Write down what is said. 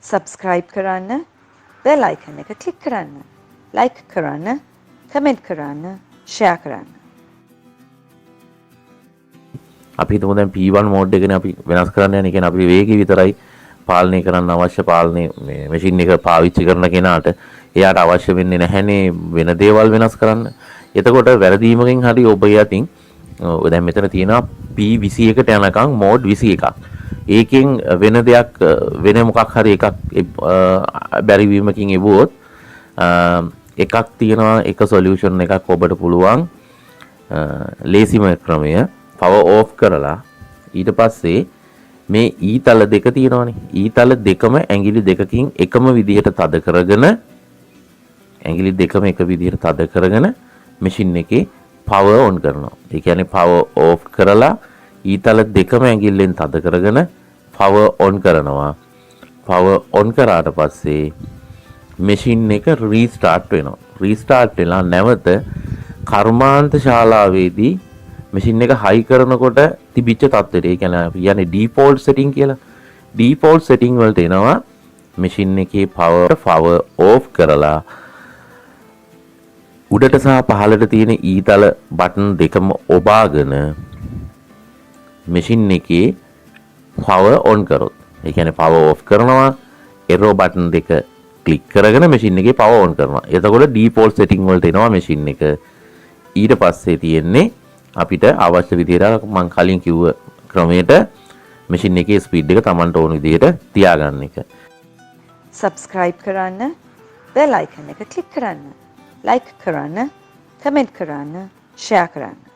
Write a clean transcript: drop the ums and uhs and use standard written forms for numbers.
subscribe කරන්න, bell icon එක click කරන්න, like කරන්න, comment කරන්න, share කරන්න. අපි හිතමු දැන් P1 mode එකනේ අපි වෙනස් කරන්න යන්නේ. කියන්නේ අපි වේගය විතරයි පාලනය කරන්න අවශ්‍ය පාලනය මේ මැෂින් එක පාවිච්චි කරන කෙනාට එයාට අවශ්‍ය වෙන්නේ නැහැනේ වෙන දේවල් වෙනස් කරන්න. එතකොට වැරදීමකින් හරි ඔබ යටින් දැන් මෙතන තියෙනවා P21ට යනකම් mode 21ක්. ඒකෙන් වෙන දෙයක් වෙන මොකක් හරි එකක් බැරි වීමකින් එවුවොත් එකක් තියෙනවා එක solution එකක් ඔබට පුළුවන් ලේසිම ක්‍රමය power off කරලා ඊට පස්සේ මේ ඊතල දෙක තියෙනවානේ ඊතල දෙකම ඇඟිලි දෙකකින් එකම විදිහට තද කරගෙන ඇඟිලි දෙකම එක විදිහට තද කරගෙන මැෂින් එකේ power on කරනවා. ඒ කියන්නේ power off කරලා ඊතල දෙකම ඇඟිල්ලෙන් තද කරගෙන power on කරනවා. power on කරාට පස්සේ මැෂින් එක restart වෙනවා. restart වෙලා නැවත කර්මාන්ත ශාලාවේදී මැෂින් එක හයි කරනකොට තිබිච්ච තත්ත්වයට ඒ කියන්නේ default setting කියලා. default setting වලට එනවා මැෂින් එකේ power off කරලා උඩට සහ පහළට තියෙන ඊතල බටන් දෙකම ඔබාගෙන මැෂින් එකේ power on කරොත් ඒ කියන්නේ power off කරනවා arrow බටන් දෙක ක්ලික් කරගෙන මැෂින් එකේ power on කරනවා. එතකොට default setting වලට එනවා මැෂින් එක. ඊට පස්සේ තියෙන්නේ අපිට අවශ්‍ය විදිහට මම කලින් කිව්ව ක්‍රමයට මැෂින් එකේ ස්පීඩ් එක Tamanට ඕන විදිහට තියාගන්න එක. subscribe කරන්න, bell icon එක click කරන්න, like කරන්න, comment කරන්න, share කරන්න.